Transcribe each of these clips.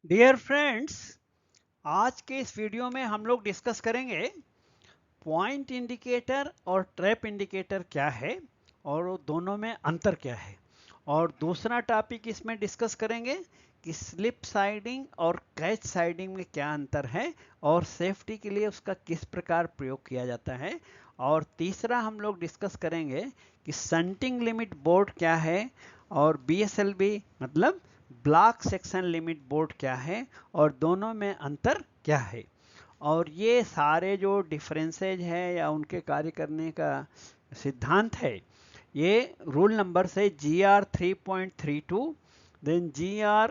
Dear friends, आज के इस वीडियो में हम लोग डिस्कस करेंगे पॉइंट इंडिकेटर और ट्रैप इंडिकेटर क्या है और वो दोनों में अंतर क्या है। और दूसरा टॉपिक इसमें डिस्कस करेंगे कि स्लिप साइडिंग और कैच साइडिंग में क्या अंतर है और सेफ्टी के लिए उसका किस प्रकार प्रयोग किया जाता है। और तीसरा हम लोग डिस्कस करेंगे कि शंटिंग लिमिट बोर्ड क्या है और बीएसएलबी मतलब ब्लॉक सेक्शन लिमिट बोर्ड क्या है और दोनों में अंतर क्या है। और ये सारे जो डिफरेंसेज है या उनके कार्य करने का सिद्धांत है, ये रूल नंबर से GR 3.32, देन GR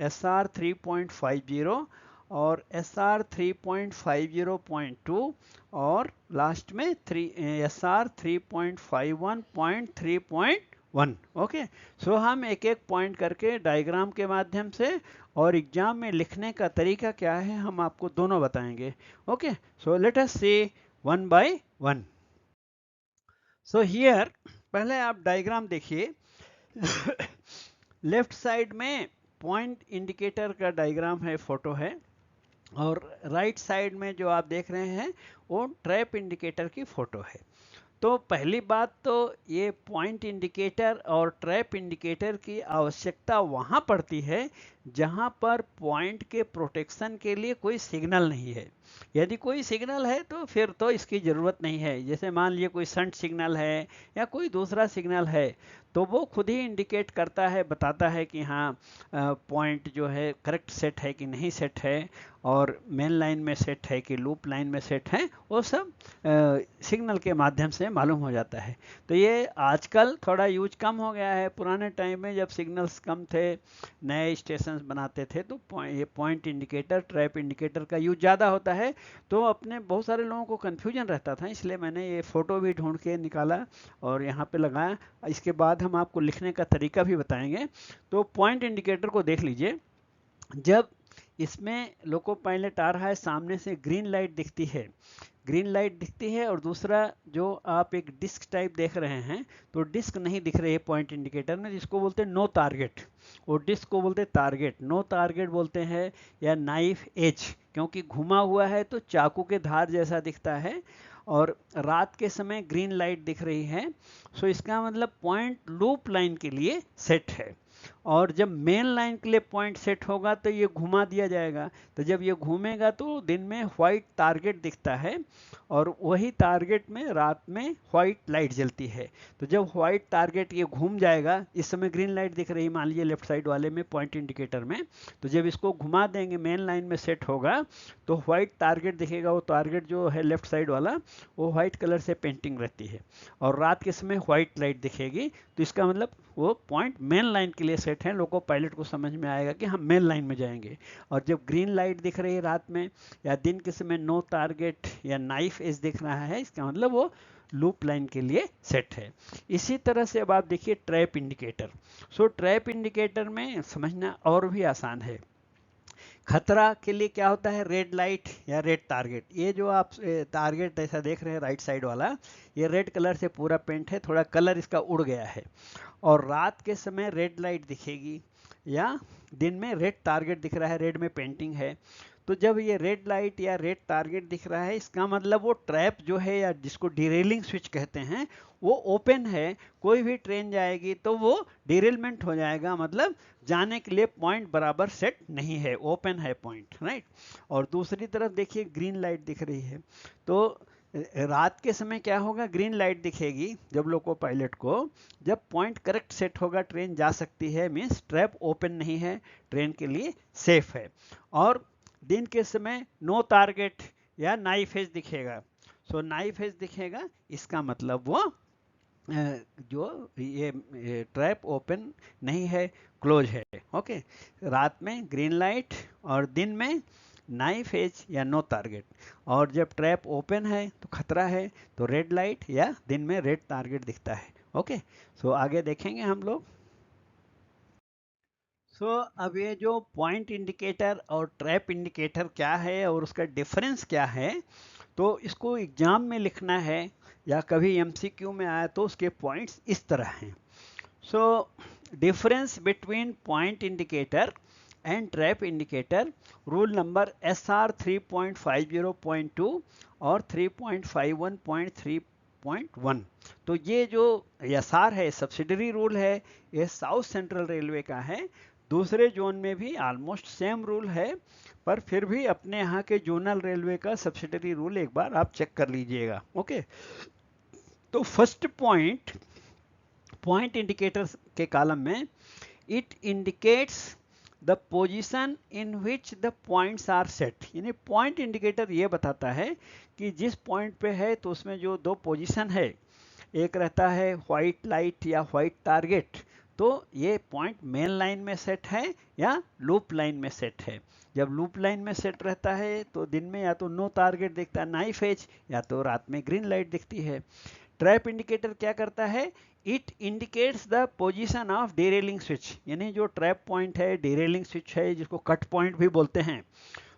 SR 3.50 और SR 3.50.2 और लास्ट में SR 3.51.3.1। ओके, सो हम एक एक पॉइंट करके डायग्राम के माध्यम से और एग्जाम में लिखने का तरीका क्या है हम आपको दोनों बताएंगे। Okay, so let us see one by one. So here पहले आप डायग्राम देखिए। लेफ्ट साइड में पॉइंट इंडिकेटर का डायग्राम है, फोटो है, और राइट साइड में जो आप देख रहे हैं वो ट्रैप इंडिकेटर की फोटो है। तो पहली बात तो ये पॉइंट इंडिकेटर और ट्रैप इंडिकेटर की आवश्यकता वहाँ पड़ती है जहाँ पर पॉइंट के प्रोटेक्शन के लिए कोई सिग्नल नहीं है। यदि कोई सिग्नल है तो फिर तो इसकी ज़रूरत नहीं है। जैसे मान लीजिए कोई शंट सिग्नल है या कोई दूसरा सिग्नल है तो वो खुद ही इंडिकेट करता है, बताता है कि हाँ पॉइंट जो है करेक्ट सेट है कि नहीं सेट है, और मेन लाइन में सेट है कि लूप लाइन में सेट है, वो सब सिग्नल के माध्यम से मालूम हो जाता है। तो ये आजकल थोड़ा यूज कम हो गया है। पुराने टाइम में जब सिग्नल्स कम थे, नए स्टेशंस बनाते थे, तो ये पॉइंट इंडिकेटर ट्रैप इंडिकेटर का यूज ज़्यादा होता है। तो अपने बहुत सारे लोगों को कन्फ्यूजन रहता था, इसलिए मैंने ये फ़ोटो भी ढूंढ के निकाला और यहाँ पे लगाया। इसके बाद हम आपको लिखने का तरीका भी बताएंगे। तो पॉइंट इंडिकेटर को देख लीजिए। जब इसमें लोको पायलट आ रहा है, सामने से ग्रीन लाइट दिखती है, ग्रीन लाइट दिखती है, और दूसरा जो आप एक डिस्क टाइप देख रहे हैं, तो डिस्क नहीं दिख रही है पॉइंट इंडिकेटर में, जिसको बोलते हैं नो टारगेट। वो डिस्क को बोलते हैं टारगेट, नो टारगेट बोलते हैं, या नाइफ एज, क्योंकि घुमा हुआ है तो चाकू के धार जैसा दिखता है। और रात के समय ग्रीन लाइट दिख रही है, सो इसका मतलब पॉइंट लूप लाइन के लिए सेट है। और जब मेन लाइन के लिए पॉइंट सेट होगा तो ये घुमा दिया जाएगा। तो जब ये घूमेगा तो दिन में व्हाइट टारगेट दिखता है, और वही टारगेट में रात में व्हाइट लाइट जलती है। तो जब व्हाइट टारगेट ये घूम जाएगा, इस समय ग्रीन लाइट दिख रही मान लीजिए लेफ्ट साइड वाले में पॉइंट इंडिकेटर में, तो जब इसको घुमा देंगे मेन लाइन में सेट होगा तो व्हाइट टारगेट दिखेगा। वो टारगेट जो है लेफ्ट साइड वाला, वो व्हाइट कलर से पेंटिंग रहती है, और रात के समय व्हाइट लाइट दिखेगी। तो इसका मतलब वो पॉइंट मेन लाइन के लिए सेट है। लोको पायलट को समझ में आएगा कि हम मेन लाइन में जाएंगे। और जब ग्रीन लाइट दिख रही है रात में या दिन के समय नो टारगेट या नाइफ एज दिख रहा है, इसका मतलब वो लूप लाइन के लिए सेट है। इसी तरह से अब आप देखिए ट्रैप इंडिकेटर। सो ट्रैप इंडिकेटर में समझना और भी आसान है। खतरा के लिए क्या होता है, रेड लाइट या रेड टारगेट। ये जो आप टारगेट ऐसा देख रहे हैं राइट साइड वाला, ये रेड कलर से पूरा पेंट है, थोड़ा कलर इसका उड़ गया है। और रात के समय रेड लाइट दिखेगी, या दिन में रेड टारगेट दिख रहा है, रेड में पेंटिंग है। तो जब ये रेड लाइट या रेड टारगेट दिख रहा है, इसका मतलब वो ट्रैप जो है, या जिसको डिरेलिंग स्विच कहते हैं, वो ओपन है। कोई भी ट्रेन जाएगी तो वो डिरेलमेंट हो जाएगा, मतलब जाने के लिए पॉइंट बराबर सेट नहीं है, ओपन है पॉइंट, राइट। और दूसरी तरफ देखिए ग्रीन लाइट दिख रही है, तो रात के समय क्या होगा, ग्रीन लाइट दिखेगी जब लोको पायलट को, जब पॉइंट करेक्ट सेट होगा ट्रेन जा सकती है, मीन्स ट्रैप ओपन नहीं है, ट्रेन के लिए सेफ है। और दिन के समय नो टारगेट या नाइफ एज दिखेगा। सो नाइफ एज दिखेगा, इसका मतलब वो जो ये ट्रैप ओपन नहीं है, क्लोज है। ओके, रात में ग्रीन लाइट और दिन में नाइफ एज या नो टारगेट। और जब ट्रैप ओपन है तो खतरा है, तो रेड लाइट या दिन में रेड टारगेट दिखता है। ओके, सो आगे देखेंगे हम लोग। सो अब ये जो पॉइंट इंडिकेटर और ट्रैप इंडिकेटर क्या है और उसका डिफरेंस क्या है, तो इसको एग्जाम में लिखना है या कभी एमसीक्यू में आया तो उसके पॉइंट्स इस तरह हैं। So difference between point indicator and trap indicator rule number SR 3.50.2 और 3.51.3.1। तो ये जो SR है सब्सिडरी रूल है, ये साउथ सेंट्रल रेलवे का है। दूसरे जोन में भी ऑलमोस्ट सेम रूल है, पर फिर भी अपने यहाँ के जोनल रेलवे का सब्सिडरी रूल एक बार आप चेक कर लीजिएगा। ओके, तो फर्स्ट पॉइंट इंडिकेटर के कॉलम में it indicates the position in which the points are set, यानी पॉइंट इंडिकेटर ये बताता है कि जिस पॉइंट पे है तो उसमें जो दो पोजीशन है, एक रहता है व्हाइट लाइट या व्हाइट टारगेट, तो ये पॉइंट मेन लाइन में सेट है या लूप लाइन में सेट है। जब लूप लाइन में सेट रहता है तो दिन में या तो नो टारगेट दिखता है, नाइफ एज, या तो रात में ग्रीन लाइट दिखती है। ट्रैप इंडिकेटर क्या करता है, it indicates the position of derailing switch, यानी जो ट्रैप पॉइंट है, डीरेलिंग स्विच है, जिसको कट पॉइंट भी बोलते हैं,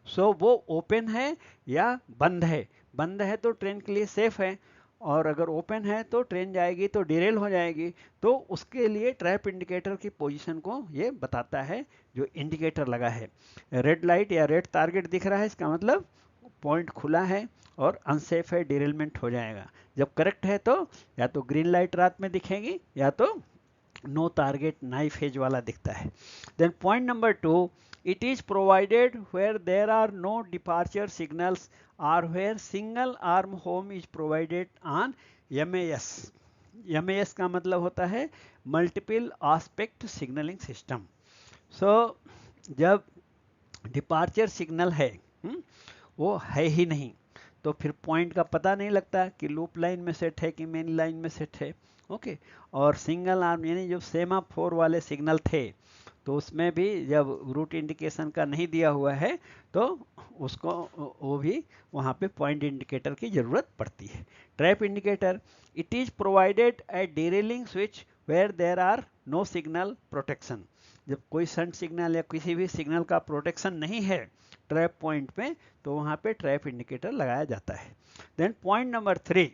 सो वो ओपन है या बंद है। बंद है तो ट्रेन के लिए सेफ है, और अगर ओपन है तो ट्रेन जाएगी तो डिरेल हो जाएगी। तो उसके लिए ट्रैप इंडिकेटर की पोजीशन को ये बताता है जो इंडिकेटर लगा है। रेड लाइट या रेड टारगेट दिख रहा है, इसका मतलब पॉइंट खुला है और अनसेफ है, डिरेलमेंट हो जाएगा। जब करेक्ट है तो या तो ग्रीन लाइट रात में दिखेगी या तो नो टारगेट नाइफ एज वाला दिखता है। Then point number 2, it is provided where there are no departure signals or where single arm home is provided on MAS। MAS का मतलब होता है मल्टीपल आस्पेक्ट सिग्नलिंग सिस्टम। सो जब डिपार्चर सिग्नल है, वो है ही नहीं, तो फिर पॉइंट का पता नहीं लगता कि लूप लाइन में सेट है कि मेन लाइन में सेट है। ओके, और सिंगल आर्म यानी जो सेमाफोर वाले सिग्नल थे, तो उसमें भी जब रूट इंडिकेशन का नहीं दिया हुआ है तो उसको वो भी वहाँ पे पॉइंट इंडिकेटर की ज़रूरत पड़ती है। Trap indicator, it is provided at derailing switch where there are no signal protection. जब कोई सन सिग्नल या किसी भी सिग्नल का प्रोटेक्शन नहीं है ट्रैप पॉइंट पे, तो वहाँ पे ट्रैप इंडिकेटर लगाया जाता है। Then point number 3,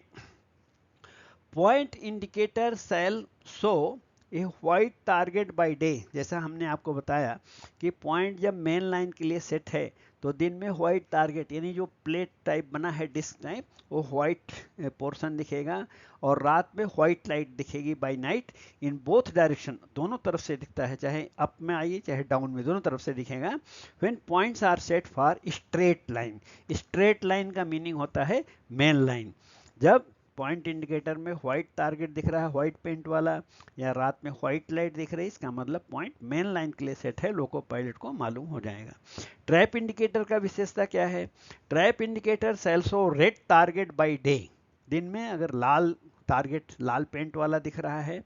point indicator shall show a white target by day. जैसा हमने आपको बताया कि पॉइंट जब मेन लाइन के लिए सेट है तो दिन में व्हाइट टारगेट यानी जो प्लेट टाइप बना है, डिस्क टाइप, वो व्हाइट पोर्शन दिखेगा, और रात में व्हाइट लाइट दिखेगी by night in both direction, दोनों तरफ से दिखता है, चाहे अप में आइए चाहे डाउन में, दोनों तरफ से दिखेगा। When points are set for straight line, straight line का मीनिंग होता है मेन लाइन। जब पॉइंट इंडिकेटर में व्हाइट टारगेट दिख रहा है, व्हाइट पेंट वाला, या रात में व्हाइट लाइट दिख रही है, इसका मतलब पॉइंट मेन लाइन के लिए सेट है, लोको पायलट को मालूम हो जाएगा। ट्रैप इंडिकेटर का विशेषता क्या है, trap indicator shall show red target by day. दिन में अगर लाल टारगेट, लाल पेंट वाला दिख रहा है,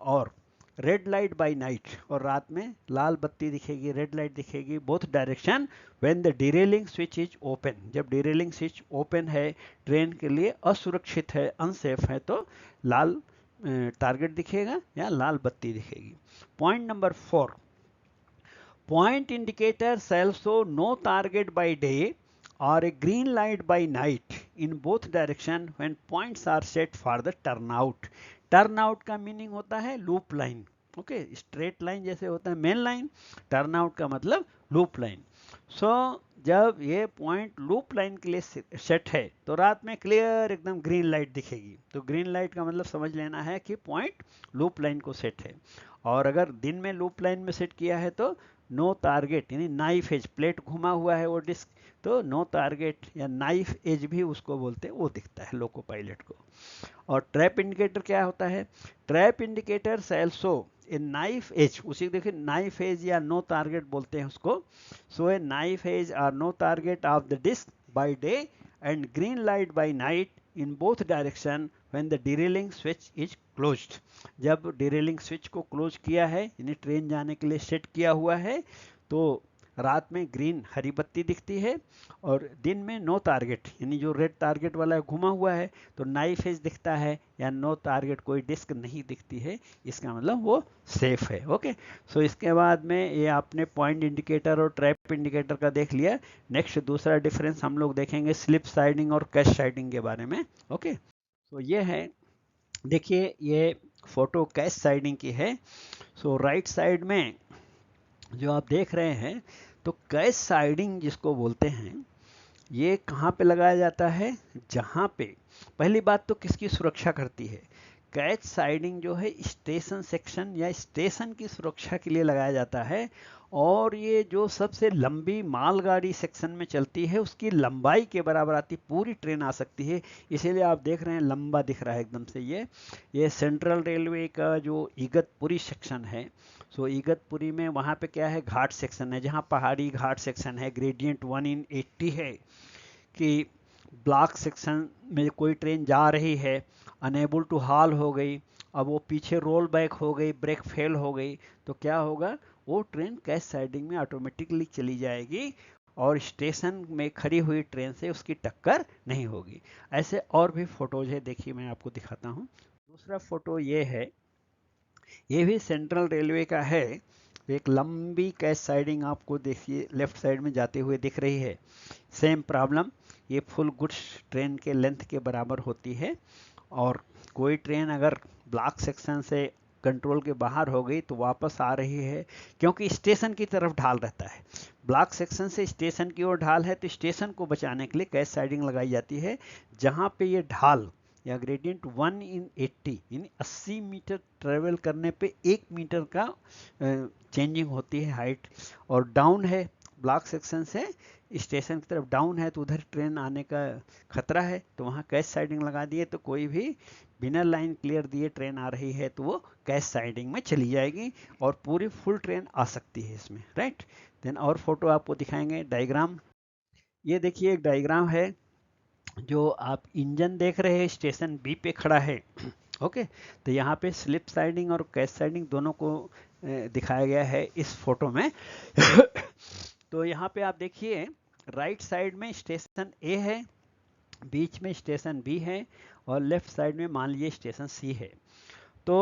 और रेड लाइट बाय नाइट, और रात में लाल बत्ती दिखेगी, रेड लाइट दिखेगी, both direction when the derailing switch is open. जब डिरेलिंग स्विच ओपन है, ट्रेन के लिए असुरक्षित है, अनसेफ है, तो लाल टारगेट दिखेगा या लाल बत्ती दिखेगी। Point number 4, point indicator shall show no target by day और a green light by night in both direction when points are set for the turnout. Turnout का मीनिंग होता है loop line. Okay, straight line जैसे होता है main line, turnout का मतलब loop line. सो जब ये पॉइंट लूप लाइन के लिए सेट है तो रात में क्लियर एकदम ग्रीन लाइट दिखेगी, तो ग्रीन लाइट का मतलब समझ लेना है कि पॉइंट लूप लाइन को सेट है। और अगर दिन में लूप लाइन में सेट किया है तो नो टारगेट यानी नाइफ एज, प्लेट घुमा हुआ है वो डिस्क, तो नो टारगेट या नाइफ एज भी उसको बोलते हैं, वो दिखता है लोको पायलट को। और ट्रैप इंडिकेटर क्या होता है, trap indicator shall show a knife edge, उसी देखिए नाइफ एज या नो टारगेट बोलते हैं उसको। सो ए नाइफ एज और no target of the disc by day and green light by night in both direction when the derailing switch is closed. जब derailing switch को close किया है यानी ट्रेन जाने के लिए सेट किया हुआ है, तो रात में ग्रीन हरी बत्ती दिखती है, और दिन में नो टारगेट यानी जो रेड टारगेट वाला घुमा हुआ है तो नाइफ एज दिखता है, या नो टारगेट कोई डिस्क नहीं दिखती है, इसका मतलब वो सेफ है। ओके, सो इसके बाद में ये आपने पॉइंट इंडिकेटर और ट्रैप इंडिकेटर का देख लिया। नेक्स्ट दूसरा डिफरेंस हम लोग देखेंगे स्लिप साइडिंग और कैश साइडिंग के बारे में। ओके, तो ये है, देखिए ये फोटो कैश साइडिंग की है। सो राइट साइड में जो आप देख रहे हैं, तो कैच साइडिंग जिसको बोलते हैं, ये कहाँ पे लगाया जाता है? जहाँ पे पहली बात तो किसकी सुरक्षा करती है? कैच साइडिंग जो है स्टेशन सेक्शन या स्टेशन की सुरक्षा के लिए लगाया जाता है। और ये जो सबसे लंबी मालगाड़ी सेक्शन में चलती है उसकी लंबाई के बराबर आती, पूरी ट्रेन आ सकती है। इसीलिए आप देख रहे हैं लंबा दिख रहा है एकदम से। ये सेंट्रल रेलवे का जो इगतपुरी सेक्शन है, सो इगतपुरी में वहाँ पे क्या है, घाट सेक्शन है, जहाँ पहाड़ी घाट सेक्शन है, ग्रेडियंट 1/80 है कि ब्लॉक सेक्शन में कोई ट्रेन जा रही है, अनेबल टू हाल हो गई, अब वो पीछे रोल बैक हो गई, ब्रेक फेल हो गई, तो क्या होगा, वो ट्रेन कैच साइडिंग में ऑटोमेटिकली चली जाएगी और स्टेशन में खड़ी हुई ट्रेन से उसकी टक्कर नहीं होगी। ऐसे और भी फोटोज है, देखिए मैं आपको दिखाता हूँ। दूसरा फोटो ये है, ये भी सेंट्रल रेलवे का है। एक लंबी कैच साइडिंग आपको देखिए लेफ्ट साइड में जाते हुए दिख रही है। सेम प्रॉब्लम, ये फुल गुड्स ट्रेन के लेंथ के बराबर होती है, और कोई ट्रेन अगर ब्लॉक सेक्शन से कंट्रोल के बाहर हो गई तो वापस आ रही है, क्योंकि स्टेशन की तरफ ढाल रहता है। ब्लॉक सेक्शन से स्टेशन की ओर ढाल है, तो स्टेशन को बचाने के लिए कैच साइडिंग लगाई जाती है। जहाँ पे ये ढाल या ग्रेडियंट 1/80 यानी 80 मीटर ट्रेवल करने पे 1 मीटर का चेंजिंग होती है हाइट, और डाउन है ब्लॉक सेक्शन से स्टेशन की तरफ डाउन है, तो उधर ट्रेन आने का खतरा है, तो वहाँ कैच साइडिंग लगा दिए, तो कोई भी बिना लाइन क्लियर दिए ट्रेन आ रही है तो वो कैच साइडिंग में चली जाएगी और पूरी फुल ट्रेन आ सकती है इसमें, राइट। देन और फोटो आपको दिखाएंगे, डायग्राम। ये देखिए एक डायग्राम है, जो आप इंजन देख रहे हैं स्टेशन बी पे खड़ा है। ओके, तो यहाँ पे स्लिप साइडिंग और कैच साइडिंग दोनों को दिखाया गया है इस फोटो में। तो यहाँ पे आप देखिए राइट साइड में स्टेशन ए है, बीच में स्टेशन बी है, और लेफ्ट साइड में मान लीजिए स्टेशन सी है। तो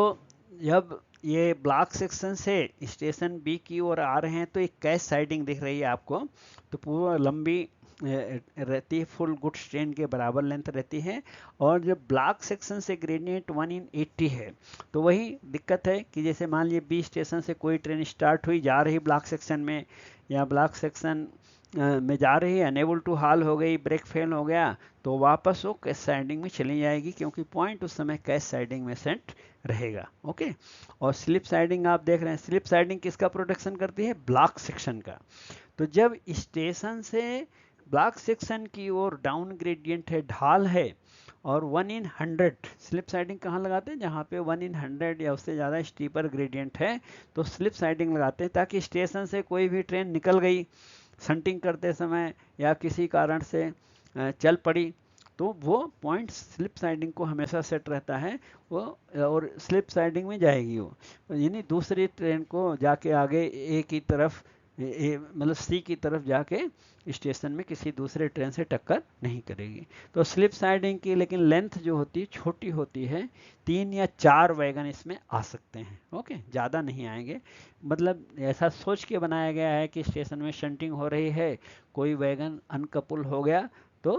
जब ये ब्लॉक सेक्शन से स्टेशन बी की ओर आ रहे हैं तो एक कैच साइडिंग दिख रही है आपको, तो पूरा लंबी रहती है, फुल गुड्स ट्रेन के बराबर लेंथ रहती है। और जब ब्लॉक सेक्शन से ग्रेडियंट 1/80 है, तो वही दिक्कत है कि जैसे मान लीजिए बी स्टेशन से कोई ट्रेन स्टार्ट हुई, जा रही ब्लॉक सेक्शन में, या ब्लॉक सेक्शन में जा रही है, अनेबल टू हाल हो गई, ब्रेक फेल हो गया, तो वापस वो कैच साइडिंग में चली जाएगी, क्योंकि पॉइंट उस समय कैच साइडिंग में सेट रहेगा। ओके, और स्लिप साइडिंग आप देख रहे हैं, स्लिप साइडिंग किसका प्रोटेक्शन करती है? ब्लॉक सेक्शन का। तो जब स्टेशन से ब्लॉक सेक्शन की ओर डाउन ग्रेडियंट है, ढाल है, और 1/100 स्लिप साइडिंग कहाँ लगाते हैं? जहाँ पे 1/100 या उससे ज़्यादा स्टीपर ग्रेडियंट है, तो स्लिप साइडिंग लगाते हैं, ताकि स्टेशन से कोई भी ट्रेन निकल गई शंटिंग करते समय या किसी कारण से चल पड़ी, तो वो पॉइंट स्लिप साइडिंग को हमेशा सेट रहता है वो, और स्लिप साइडिंग में जाएगी वो, यानी दूसरी ट्रेन को जाके आगे ए की तरफ, मतलब सी की तरफ जाके स्टेशन में किसी दूसरे ट्रेन से टक्कर नहीं करेगी। तो स्लिप साइडिंग की लेकिन लेंथ जो होती है छोटी होती है, 3 या 4 वैगन इसमें आ सकते हैं। ओके, ज़्यादा नहीं आएंगे, मतलब ऐसा सोच के बनाया गया है कि स्टेशन में शंटिंग हो रही है, कोई वैगन अनकपुल हो गया तो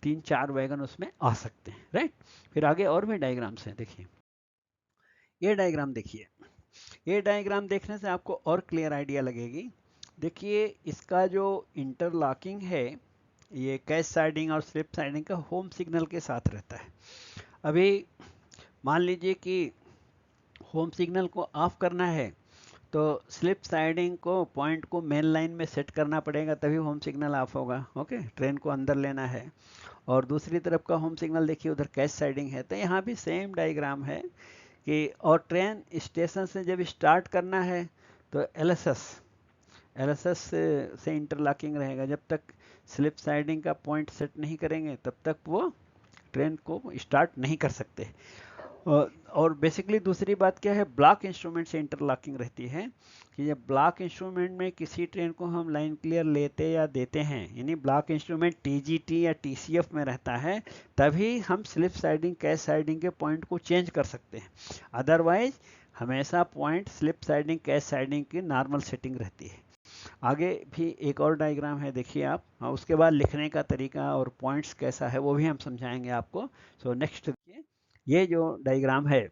3-4 वैगन उसमें आ सकते हैं, राइट। फिर आगे और भी डायग्राम्स हैं, देखिए ये डायग्राम देखिए, ये डायग्राम देखने से आपको और क्लियर आइडिया लगेगी। देखिए इसका जो इंटरलॉकिंग है, ये कैच साइडिंग और स्लिप साइडिंग का होम सिग्नल के साथ रहता है। अभी मान लीजिए कि होम सिग्नल को ऑफ करना है, तो स्लिप साइडिंग को पॉइंट को मेन लाइन में सेट करना पड़ेगा, तभी होम सिग्नल ऑफ होगा। ओके, ट्रेन को अंदर लेना है। और दूसरी तरफ का होम सिग्नल देखिए, उधर कैच साइडिंग है, तो यहाँ भी सेम डायग्राम है कि, और ट्रेन स्टेशन से जब स्टार्ट करना है तो एलएसएस से इंटरलॉकिंग रहेगा। जब तक स्लिप साइडिंग का पॉइंट सेट नहीं करेंगे तब तक वो ट्रेन को स्टार्ट नहीं कर सकते। और बेसिकली दूसरी बात क्या है, ब्लॉक इंस्ट्रूमेंट से इंटरलॉकिंग रहती है, कि जब ब्लॉक इंस्ट्रूमेंट में किसी ट्रेन को हम लाइन क्लियर लेते या देते हैं, यानी ब्लॉक इंस्ट्रूमेंट टीजीटी या टीसीएफ में रहता है, तभी हम स्लिप साइडिंग कैच साइडिंग के पॉइंट को चेंज कर सकते हैं। अदरवाइज हमेशा point slip siding catch siding की नॉर्मल सेटिंग रहती है। आगे भी एक और डायग्राम है, देखिए आप, उसके बाद लिखने का तरीका और पॉइंट्स कैसा है वो भी हम समझाएंगे आपको। सो नेक्स्ट देखिए, ये जो डायग्राम है,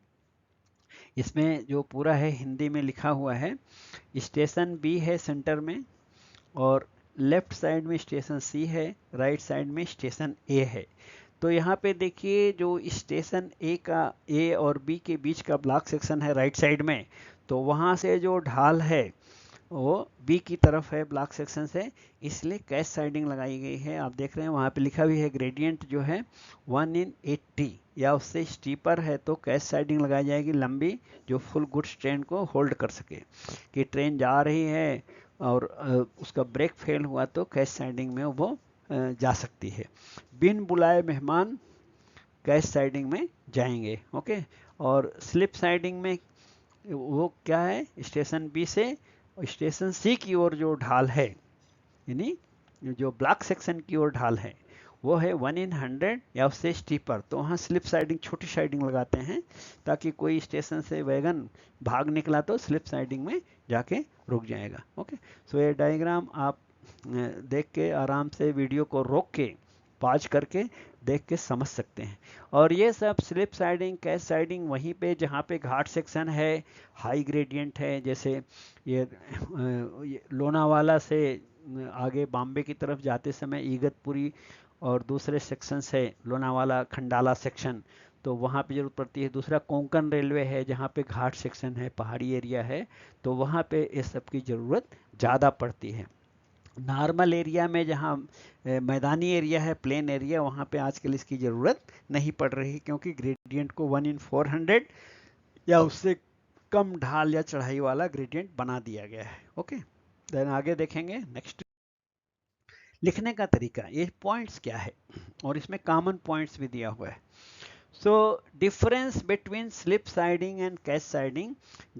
इसमें जो पूरा है हिंदी में लिखा हुआ है, स्टेशन बी है सेंटर में, और लेफ्ट साइड में स्टेशन सी है, राइट साइड में स्टेशन ए है। तो यहाँ पे देखिए जो स्टेशन ए का, ए और बी के बीच का ब्लॉक सेक्शन है राइट साइड में, तो वहाँ से जो ढाल है वो बी की तरफ है ब्लॉक सेक्शन से, इसलिए कैश साइडिंग लगाई गई है। आप देख रहे हैं वहाँ पे लिखा भी है ग्रेडियंट जो है 1/80 या उससे स्टीपर है तो कैश साइडिंग लगाई जाएगी लंबी, जो फुल गुड्स ट्रेन को होल्ड कर सके, कि ट्रेन जा रही है और उसका ब्रेक फेल हुआ तो कैश साइडिंग में वो जा सकती है। बिन बुलाए मेहमान कैश साइडिंग में जाएंगे। ओके, और स्लिप साइडिंग में वो क्या है, स्टेशन बी से स्टेशन सी की ओर जो ढाल है, यानी जो ब्लॉक सेक्शन की ओर ढाल है वो है 1/100 या उससे स्टीपर, तो वहाँ स्लिप साइडिंग, छोटी साइडिंग लगाते हैं ताकि कोई स्टेशन से वैगन भाग निकला तो स्लिप साइडिंग में जाके रुक जाएगा। ओके, सो ये डायग्राम आप देख के आराम से वीडियो को रोक के पॉज करके देख के समझ सकते हैं। और ये सब स्लिप साइडिंग, कैश साइडिंग वहीं पे जहाँ पे घाट सेक्शन है, हाई ग्रेडियंट है, जैसे ये लोनावाला से आगे बॉम्बे की तरफ जाते समय इगतपुरी और दूसरे सेक्शन से लोनावाला खंडाला सेक्शन, तो वहाँ पे जरूरत पड़ती है। दूसरा कोंकण रेलवे है जहाँ पे घाट सेक्शन है, पहाड़ी एरिया है, तो वहाँ पे इस सब की ज़रूरत ज़्यादा पड़ती है। नॉर्मल एरिया में जहाँ मैदानी एरिया है, प्लेन एरिया, वहाँ पे आजकल इसकी ज़रूरत नहीं पड़ रही, क्योंकि ग्रेडियंट को 1/400 या उससे कम ढाल या चढ़ाई वाला ग्रेडियंट बना दिया गया है। ओके, देन आगे देखेंगे। नेक्स्ट, लिखने का तरीका, ये पॉइंट्स क्या है, और इसमें कॉमन पॉइंट्स भी दिया हुआ है। So difference between slip siding and cache siding,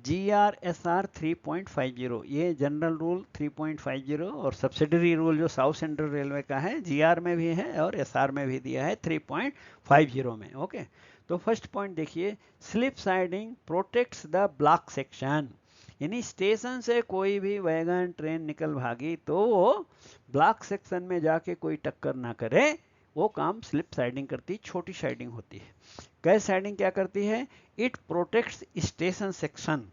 GRSR 3.50, ये जनरल रूल 3.50 और सब्सिडरी रूल जो साउथ सेंट्रल रेलवे का है GR में भी है और SR में भी दिया है 3.50 में। ओके, तो फर्स्ट पॉइंट देखिए, slip siding protects the block section, यानी स्टेशन से कोई भी वैगन ट्रेन निकल भागी तो वो ब्लॉक सेक्शन में जाके कोई टक्कर ना करे, वो काम स्लिप साइडिंग करती, छोटी साइडिंग होती है। कैश साइडिंग क्या करती है, it protects station section,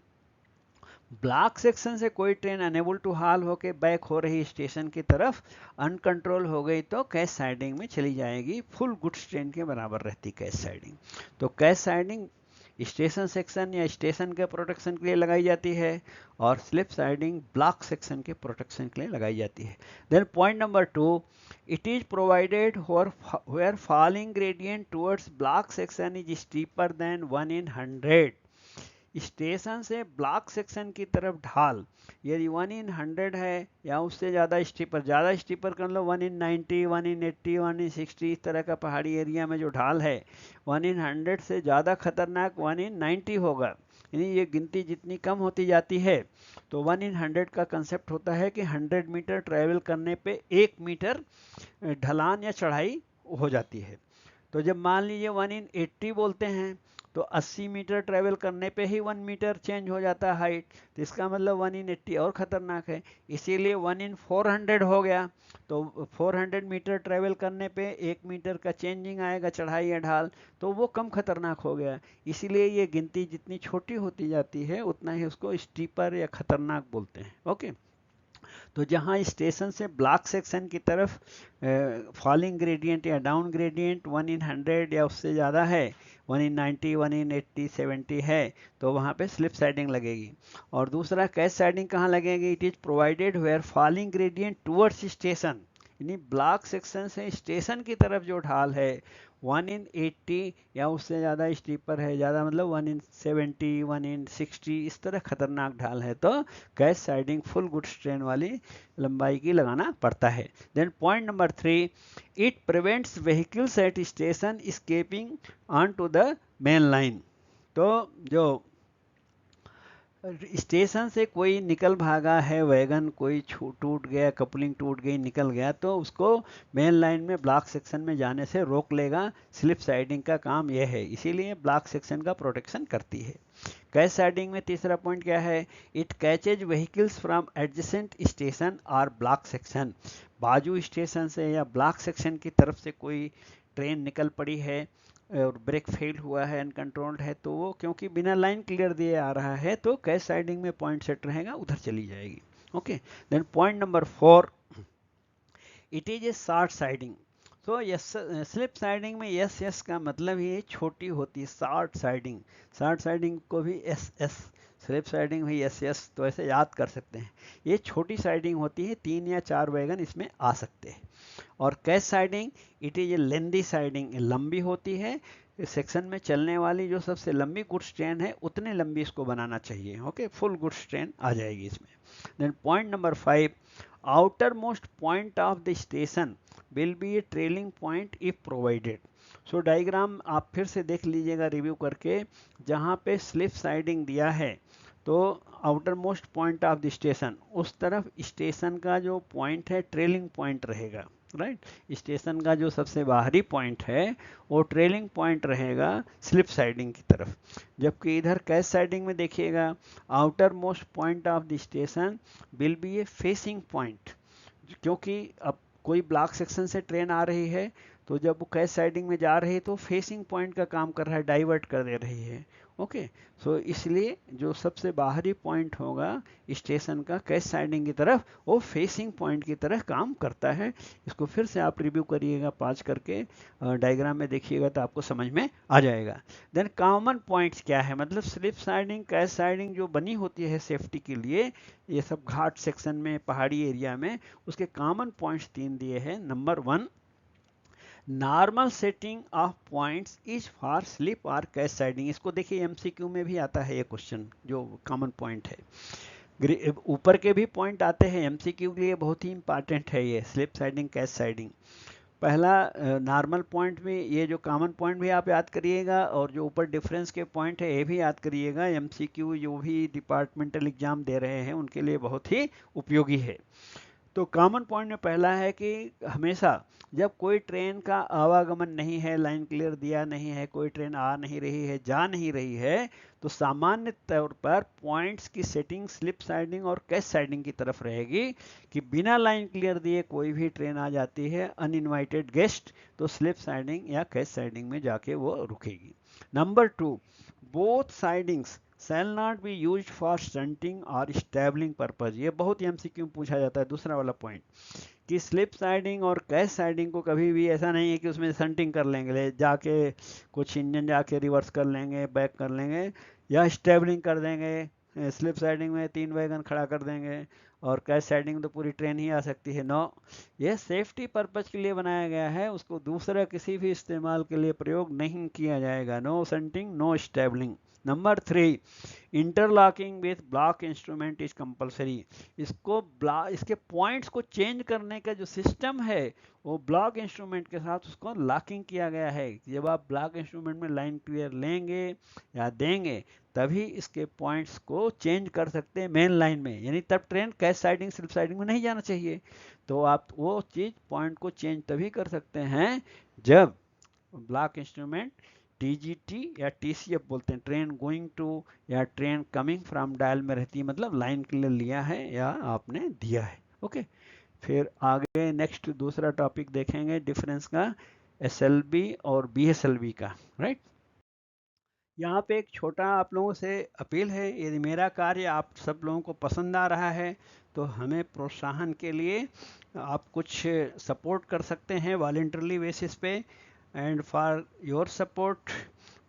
block section से कोई ट्रेन अनेबल टू हाल होके बैक हो रही स्टेशन की तरफ अनकंट्रोल हो गई तो कैश साइडिंग में चली जाएगी, फुल गुड्स ट्रेन के बराबर रहती कैश साइडिंग। तो कैश साइडिंग स्टेशन सेक्शन या स्टेशन के प्रोटेक्शन के लिए लगाई जाती है, और स्लिप साइडिंग ब्लॉक सेक्शन के प्रोटेक्शन के लिए लगाई जाती है। Then point number 2, it is provided where falling gradient towards block section is steeper than 1/100, station से ब्लॉक सेक्शन की तरफ ढाल यदि 1/100 है या उससे ज़्यादा स्टीपर कर लो 1/90, 1/80, 1/60, इस तरह का पहाड़ी एरिया में जो ढाल है 1/100 से ज़्यादा खतरनाक 1/90 होगा, यानी ये गिनती जितनी कम होती जाती है, तो 1/100 का कंसेप्ट होता है कि 100 मीटर ट्रैवल करने पे 1 मीटर ढलान या चढ़ाई हो जाती है। तो जब मान लीजिए 1/80 बोलते हैं तो 80 मीटर ट्रैवल करने पे ही 1 मीटर चेंज हो जाता है हाइट, तो इसका मतलब 1/80 और खतरनाक है, इसीलिए 1/400 हो गया। तो 400 मीटर ट्रैवल करने पे 1 मीटर का चेंजिंग आएगा चढ़ाई या ढाल, तो वो कम खतरनाक हो गया। इसीलिए ये गिनती जितनी छोटी होती जाती है उतना ही उसको स्टीपर या खतरनाक बोलते हैं। ओके, तो जहाँ स्टेशन से ब्लॉक सेक्शन की तरफ फॉलिंग ग्रेडियंट या डाउन ग्रेडियंट 1/100 या उससे ज़्यादा है, 1/90, 1/80, 70 है, तो वहाँ पे स्लिप साइडिंग लगेगी। और दूसरा कैश साइडिंग कहाँ लगेगी, it is provided where falling gradient towards station, यानी ब्लॉक सेक्शन से स्टेशन की तरफ जो ढाल है 1/80 या उससे ज़्यादा स्टीपर है, ज़्यादा मतलब 1/70, 1/60, इस तरह खतरनाक ढाल है तो catch siding full goods train वाली लंबाई की लगाना पड़ता है। Then point number 3, it prevents vehicles at station escaping on to the main line, तो जो स्टेशन से कोई निकल भागा है वैगन, कोई टूट गया, कपलिंग टूट गई, निकल गया, तो उसको मेन लाइन में ब्लॉक सेक्शन में जाने से रोक लेगा। स्लिप साइडिंग का काम यह है, इसीलिए ब्लॉक सेक्शन का प्रोटेक्शन करती है। कैश साइडिंग में तीसरा पॉइंट क्या है, it catches vehicles from adjacent station और ब्लॉक सेक्शन, बाजू स्टेशन से या ब्लॉक सेक्शन की तरफ से कोई ट्रेन निकल पड़ी है और ब्रेक फेल हुआ है, अनकंट्रोल्ड है, तो वो क्योंकि बिना लाइन क्लियर दिए आ रहा है तो कैश साइडिंग में पॉइंट सेट रहेगा, उधर चली जाएगी। Okay, then point number 4, it is a short siding. तो यस, स्लिप साइडिंग में यस यस का मतलब ही छोटी होती है, शॉर्ट साइडिंग। शॉर्ट साइडिंग को भी एस एस, स्लिप साइडिंग भी एस एस, तो ऐसे याद कर सकते हैं। ये छोटी साइडिंग होती है, 3 या 4 वैगन इसमें आ सकते हैं। और cash siding, it is A lengthy siding, लंबी होती है। सेक्शन में चलने वाली जो सबसे लंबी गुड्स ट्रेन है उतनी लंबी इसको बनाना चाहिए। ओके, फुल गुड्स ट्रेन आ जाएगी इसमें। Then point number 5, outermost point of the station will be a trailing point if provided. So diagram आप फिर से देख लीजिएगा रिव्यू करके, जहाँ पे स्लिप साइडिंग दिया है तो outer most point of the station, उस तरफ स्टेशन का जो पॉइंट है ट्रेलिंग पॉइंट रहेगा। राइट, स्टेशन का जो सबसे बाहरी पॉइंट है वो ट्रेलिंग पॉइंट रहेगा स्लिप साइडिंग की तरफ। जबकि इधर कैश साइडिंग में देखिएगा, outer most point of the station will be A facing point, क्योंकि अब कोई ब्लॉक सेक्शन से ट्रेन आ रही है तो जब वो कैश साइडिंग में जा रही है तो फेसिंग पॉइंट का काम कर रहा है, डाइवर्ट कर दे रही है। ओके, सो इसलिए जो सबसे बाहरी पॉइंट होगा स्टेशन का कैश साइडिंग की तरफ, वो फेसिंग पॉइंट की तरह काम करता है। इसको फिर से आप रिव्यू करिएगा, पास करके डायग्राम में देखिएगा तो आपको समझ में आ जाएगा। देन कॉमन पॉइंट्स क्या है, मतलब स्लिप साइडिंग कैश साइडिंग जो बनी होती है सेफ्टी के लिए, ये सब घाट सेक्शन में, पहाड़ी एरिया में, उसके कॉमन पॉइंट्स 3 दिए हैं। Number 1, normal setting of points is for slip और कैश साइडिंग। इसको देखिए एमसीक्यू में भी आता है ये क्वेश्चन, जो कॉमन पॉइंट है। ऊपर के भी पॉइंट आते हैं एमसीक्यू के लिए, बहुत ही इंपॉर्टेंट है ये स्लिप साइडिंग कैश साइडिंग। पहला नॉर्मल पॉइंट में ये जो कॉमन पॉइंट भी आप याद करिएगा, और जो ऊपर डिफरेंस के पॉइंट है ये भी याद करिएगा। एमसीक्यू जो भी डिपार्टमेंटल एग्जाम दे रहे हैं उनके लिए बहुत ही उपयोगी है। तो कॉमन पॉइंट में पहला है कि हमेशा जब कोई ट्रेन का आवागमन नहीं है, लाइन क्लियर दिया नहीं है, कोई ट्रेन आ नहीं रही है, जा नहीं रही है, तो सामान्य तौर पर पॉइंट्स की सेटिंग स्लिप साइडिंग और कैश साइडिंग की तरफ रहेगी कि बिना लाइन क्लियर दिए कोई भी ट्रेन आ जाती है, अनइनवाइटेड गेस्ट, तो स्लिप साइडिंग या कैश साइडिंग में जाके वो रुकेगी। Number 2, both sidings shall not be used for stunting और स्टेबलिंग पर्पज। ये बहुत ही एमसीक्यू में पूछा जाता है। दूसरा वाला पॉइंट कि स्लिप साइडिंग और कैश साइडिंग को कभी भी ऐसा नहीं है कि उसमें स्टंटिंग कर लेंगे, ले जाके कुछ इंजन जाके रिवर्स कर लेंगे, बैक कर लेंगे, या स्टेबलिंग कर देंगे। स्लिप साइडिंग में 3 वैगन खड़ा कर देंगे और कैश साइडिंग में तो पूरी ट्रेन ही आ सकती है। नो, ये सेफ्टी पर्पज के लिए बनाया गया है, उसको दूसरा किसी भी इस्तेमाल के लिए प्रयोग नहीं किया जाएगा। No shunting, no stabling. Number 3, interlocking with block instrument is compulsory. इसके पॉइंट्स को चेंज करने का जो सिस्टम है वो ब्लॉक इंस्ट्रूमेंट के साथ उसको लॉकिंग किया गया है। जब आप ब्लॉक इंस्ट्रूमेंट में लाइन क्लियर लेंगे या देंगे तभी इसके पॉइंट्स को चेंज कर सकते हैं मेन लाइन में, यानी तब train cash siding slip siding में नहीं जाना चाहिए। तो आप वो चीज पॉइंट को चेंज तभी कर सकते हैं जब ब्लॉक इंस्ट्रूमेंट टीजीटी या टीसीएफ बोलते हैं, ट्रेन गोइंग टू या ट्रेन कमिंग फ्रॉम डायल में रहती है, मतलब लाइन क्लियर लिया है या आपने दिया है। ओके, फिर आगे नेक्स्ट दूसरा टॉपिक देखेंगे डिफरेंस का एसएलबी और बीएसएलबी का। राइट, यहाँ पे एक छोटा आप लोगों से अपील है, यदि मेरा कार्य आप सब लोगों को पसंद आ रहा है तो हमें प्रोत्साहन के लिए आप कुछ सपोर्ट कर सकते हैं वॉलंटरली बेसिस पे। And for your support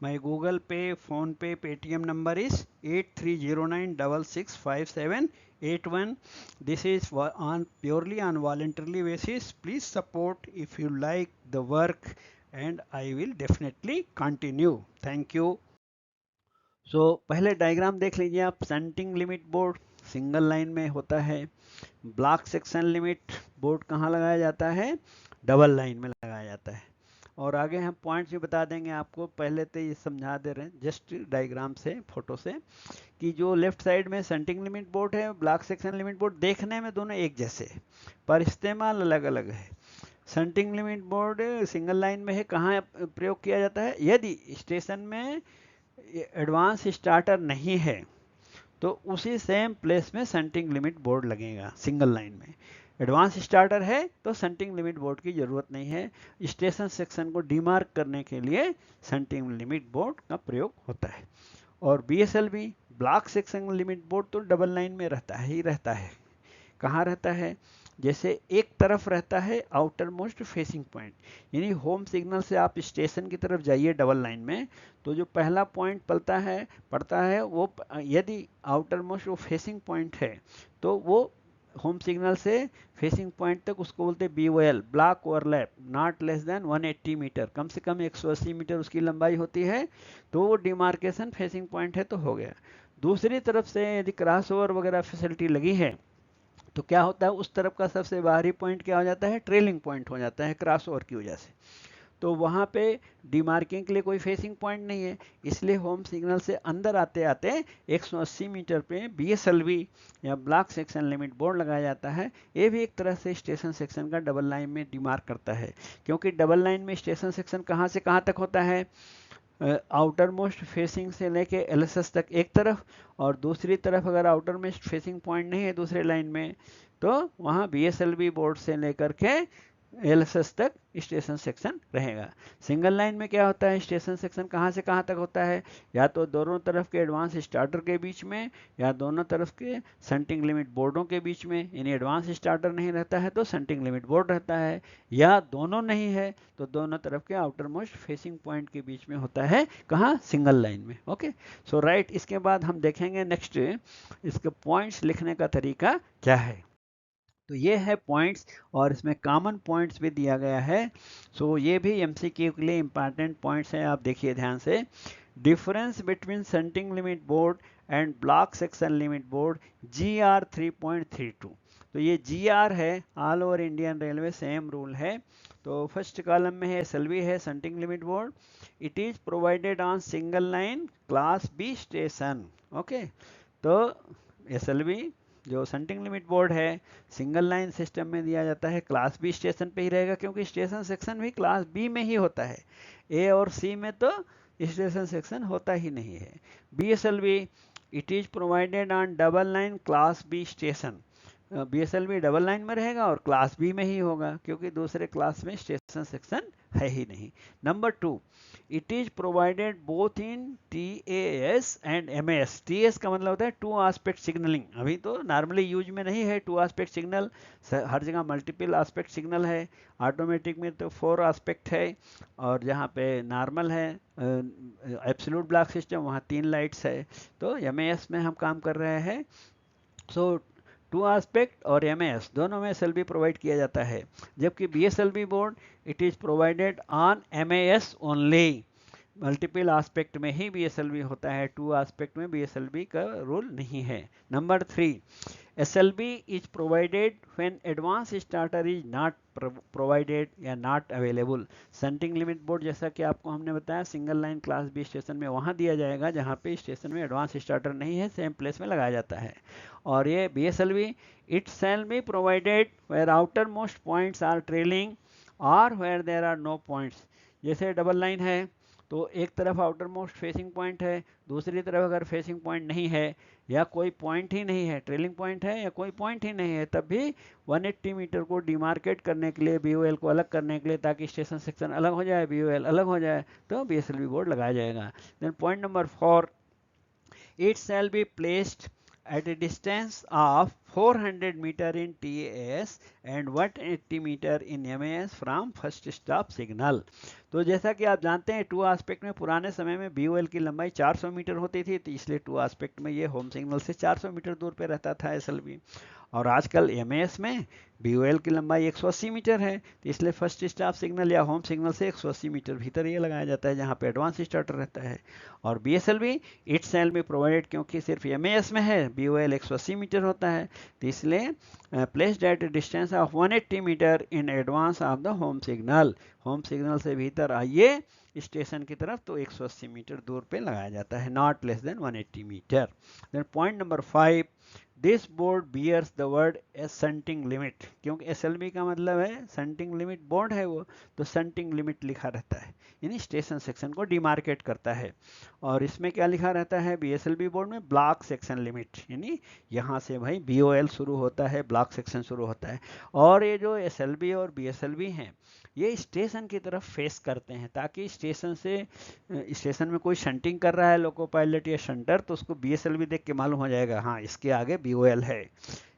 my Google पे, फोन पे, Paytm number is 8309665781। this is on purely on voluntarily basis. Please support if you like the work and I will definitely continue. Thank you. पहले diagram देख लीजिए आप। Shunting limit board single line में होता है। Block section limit board कहाँ लगाया जाता है? डबल लाइन में लगाया जाता है। और आगे हम पॉइंट्स भी बता देंगे आपको, पहले तो ये समझा दे रहे हैं जस्ट डायग्राम से, फोटो से, कि जो लेफ्ट साइड में सेंटिंग लिमिट बोर्ड है, ब्लॉक सेक्शन लिमिट बोर्ड, देखने में दोनों एक जैसे है पर इस्तेमाल अलग अलग है। Shunting limit board single line में है, कहाँ प्रयोग किया जाता है? यदि स्टेशन में एडवांस स्टार्टर नहीं है तो उसी सेम प्लेस में सेंटिंग लिमिट बोर्ड लगेगा सिंगल लाइन में। एडवांस स्टार्टर है तो सेंटिंग लिमिट बोर्ड की ज़रूरत नहीं है। स्टेशन सेक्शन को डीमार्क करने के लिए सेंटिंग लिमिट बोर्ड का प्रयोग होता है। और BSLB block section limit board तो डबल लाइन में रहता ही रहता है। कहाँ रहता है? जैसे एक तरफ रहता है आउटर मोस्ट फेसिंग पॉइंट, यानी होम सिग्नल से आप स्टेशन की तरफ जाइए डबल लाइन में, तो जो पहला पॉइंट पड़ता है वो, यदि आउटर मोस्ट वो फेसिंग पॉइंट है तो वो होम सिग्नल से फेसिंग पॉइंट तक उसको बोलते हैं BOL, block overlap not less than 180 metre, कम से कम 180 मीटर उसकी लंबाई होती है, तो वो डिमार्केशन फेसिंग पॉइंट है तो हो गया। दूसरी तरफ से यदि क्रॉस ओवर वगैरह फैसिलिटी लगी है तो क्या होता है, उस तरफ का सबसे बाहरी पॉइंट क्या हो जाता है, ट्रेलिंग पॉइंट हो जाता है क्रॉस ओवर की वजह से। तो वहाँ पे डिमार्किंग के लिए कोई फेसिंग पॉइंट नहीं है, इसलिए होम सिग्नल से अंदर आते आते 180 मीटर पे BSLB या ब्लॉक सेक्शन लिमिट बोर्ड लगाया जाता है। ये भी एक तरह से स्टेशन सेक्शन का डबल लाइन में डिमार्क करता है, क्योंकि डबल लाइन में स्टेशन सेक्शन कहाँ से कहाँ तक होता है, आउटर मोस्ट फेसिंग से लेके LSS तक एक तरफ, और दूसरी तरफ अगर आउटर मोस्ट फेसिंग पॉइंट नहीं है दूसरे लाइन में, तो वहाँ BSLB बोर्ड से लेकर के LSS तक स्टेशन सेक्शन रहेगा। सिंगल लाइन में क्या होता है, स्टेशन सेक्शन कहाँ से कहाँ तक होता है, या तो दोनों तरफ के एडवांस स्टार्टर के बीच में या दोनों तरफ के सेंटिंग लिमिट बोर्डों के बीच में, यानी एडवांस स्टार्टर नहीं रहता है तो सेंटिंग लिमिट बोर्ड रहता है, या दोनों नहीं है तो दोनों तरफ के आउटर मोस्ट फेसिंग पॉइंट के बीच में होता है, कहाँ, सिंगल लाइन में। ओके, सो राइट, इसके बाद हम देखेंगे नेक्स्ट इसके पॉइंट्स लिखने का तरीका क्या है। तो ये है पॉइंट्स, और इसमें कॉमन पॉइंट्स भी दिया गया है। सो ये भी MCQ के लिए इंपॉर्टेंट पॉइंट्स हैं, आप देखिए ध्यान से। Difference between shunting limit board and block section limit board GR 3.32। तो ये GR है, all over Indian railway same rule है। तो फर्स्ट कॉलम में है SLB है, shunting limit board. It is provided on single line class B station. Okay, तो SLB जो सेंटिंग लिमिट बोर्ड है सिंगल लाइन सिस्टम में दिया जाता है, क्लास B स्टेशन पे ही रहेगा, क्योंकि स्टेशन सेक्शन भी क्लास B में ही होता है, A और C में तो स्टेशन सेक्शन होता ही नहीं है। BSLB it is provided on double line class B station. BSLB double line में रहेगा और क्लास B में ही होगा, क्योंकि दूसरे क्लास में स्टेशन सेक्शन है ही नहीं। Number 2, it is provided both in TAS and MAS। TAS का मतलब होता है टू आस्पेक्ट सिग्नलिंग, अभी तो नॉर्मली यूज में नहीं है टू आस्पेक्ट सिग्नल, हर जगह मल्टीपल आस्पेक्ट सिग्नल है। ऑटोमेटिक में तो 4 आस्पेक्ट है, और जहाँ पे नॉर्मल है एब्सोल्यूट ब्लॉक सिस्टम वहाँ 3 लाइट्स है। तो MAS में हम काम कर रहे हैं। सो टू आस्पेक्ट और MAS दोनों में SLB प्रोवाइड किया जाता है, जबकि BSLB board it is provided on MAS only. Multiple aspect में ही BSLB होता है, टू आस्पेक्ट में BSLB का रूल नहीं है। Number 3, SLB is provided when advance starter is not provided या not available। Shunting limit board जैसा कि आपको हमने बताया single line class B station में वहाँ दिया जाएगा जहाँ पे स्टेशन में एडवांस स्टार्टर नहीं है, सेम प्लेस में लगाया जाता है। और ये BSLB it shall be provided where outermost points are trailing or where there are no points। जैसे डबल लाइन है तो एक तरफ आउटर मोस्ट फेसिंग पॉइंट है, दूसरी तरफ अगर फेसिंग पॉइंट नहीं है या कोई पॉइंट ही नहीं है, ट्रेलिंग पॉइंट है या कोई पॉइंट ही नहीं है, तब भी 180 मीटर को डिमार्केट करने के लिए, BOL को अलग करने के लिए, ताकि स्टेशन सेक्शन अलग हो जाए, BOL अलग हो जाए, तो BSLB बोर्ड लगाया जाएगा। Then point number 4, it shall be placed at a distance of 400 meter in TAS and 180 meter in MAS from first stop signal। तो जैसा कि आप जानते हैं टू आस्पेक्ट में पुराने समय में BOL की लंबाई 400 मीटर होती थी, तो इसलिए टू आस्पेक्ट में ये होम सिग्नल से 400 मीटर दूर पे रहता था SLB। और आजकल MAS में BOL की लंबाई 180 मीटर है, तो इसलिए फर्स्ट स्टॉप सिग्नल या होम सिग्नल से 180 मीटर भीतर ये लगाया जाता है जहाँ पे एडवांस स्टार्टर रहता है। और BSLB it shall be provided, क्योंकि सिर्फ MAS में है, BOL 180 मीटर होता है, तो इसलिए placed at distance of 180 metre in advance of the home signal. Home signal से भीतर आइए स्टेशन की तरफ तो 180 मीटर दूर पे लगाया जाता है, not less than 180 metre. Then point number 5, this board bears the word shunting limit, क्योंकि SLB का मतलब है शंटिंग लिमिट बोर्ड है वो, तो शंटिंग लिमिट लिखा रहता है, यानी स्टेशन सेक्शन को डिमार्केट करता है। और इसमें क्या लिखा रहता है BSLB बोर्ड में, ब्लॉक सेक्शन लिमिट, यानी यहाँ से भाई BOL शुरू होता है, ब्लॉक सेक्शन शुरू होता है। और ये जो SLB और BSLB हैं ये स्टेशन की तरफ फेस करते हैं, ताकि स्टेशन से, स्टेशन में कोई शंटिंग कर रहा है लोको पायलट या शंटर, तो उसको BSLB देख के मालूम हो जाएगा हाँ इसके आगे BOL है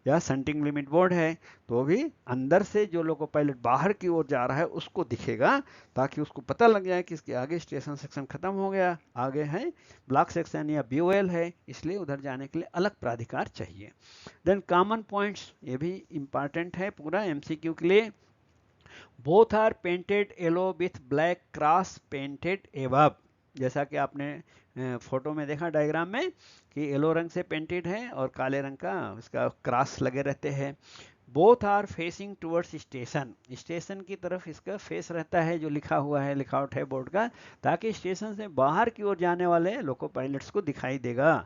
या शंटिंग लिमिट बोर्ड है, तो भी अंदर से जो लोको पायलट बाहर की ओर जा रहा है उसको दिखेगा, ताकि उसको पता लग जाए कि इसके आगे स्टेशन सेक्शन खत्म हो गया, आगे है ब्लॉक सेक्शन या BOL है, इसलिए उधर जाने के लिए अलग प्राधिकार चाहिए। देन कॉमन पॉइंट्स, ये भी इंपॉर्टेंट है पूरा MCQ के लिए। Both are painted yellow with black cross painted above, जैसा कि आपने फोटो में देखा डायग्राम में कि येलो रंग से पेंटेड है और काले रंग का इसका क्रॉस लगे रहते हैं। Both are facing towards station, station की तरफ इसका फेस रहता है, जो लिखा हुआ है, लिखावट है बोर्ड का, ताकि स्टेशन से बाहर की ओर जाने वाले लोको पायलट्स को दिखाई देगा।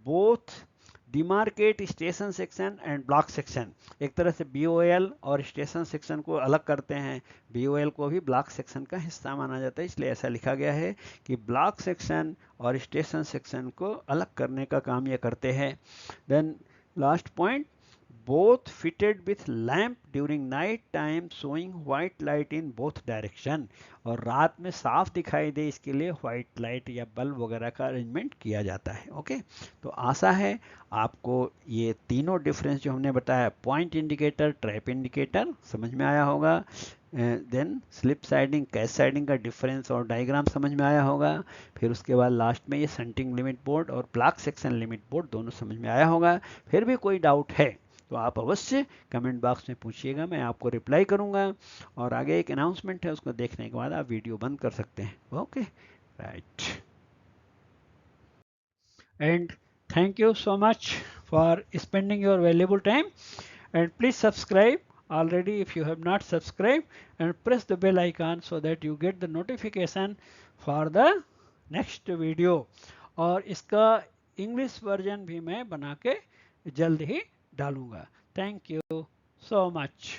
Both demarcate station section and block section, एक तरह से BOL और स्टेशन सेक्शन को अलग करते हैं, BOL को भी ब्लॉक सेक्शन का हिस्सा माना जाता है, इसलिए ऐसा लिखा गया है कि ब्लॉक सेक्शन और स्टेशन सेक्शन को अलग करने का काम ये करते हैं। Then last point, both fitted with lamp during night time showing white light in both direction, और रात में साफ दिखाई दे इसके लिए व्हाइट लाइट या बल्ब वगैरह का अरेंजमेंट किया जाता है। ओके, तो आशा है आपको ये तीनों डिफरेंस जो हमने बताया, पॉइंट इंडिकेटर, ट्रैप इंडिकेटर, समझ में आया होगा। Then slip siding, catch siding का डिफरेंस और डायग्राम समझ में आया होगा। फिर उसके बाद लास्ट में ये शंटिंग लिमिट बोर्ड और ब्लॉक सेक्शन लिमिट बोर्ड दोनों समझ में आया होगा। फिर भी कोई डाउट है तो आप अवश्य कमेंट बॉक्स में पूछिएगा, मैं आपको रिप्लाई करूंगा। और आगे एक अनाउंसमेंट है, उसको देखने के बाद आप वीडियो बंद कर सकते हैं। Okay, right, and thank you so much for spending your valuable time, and please subscribe already if you have not subscribed and press the bell icon so that you get the notification for the next video। और इसका English version भी मैं बना के जल्द ही डालूंगा। Thank you so much.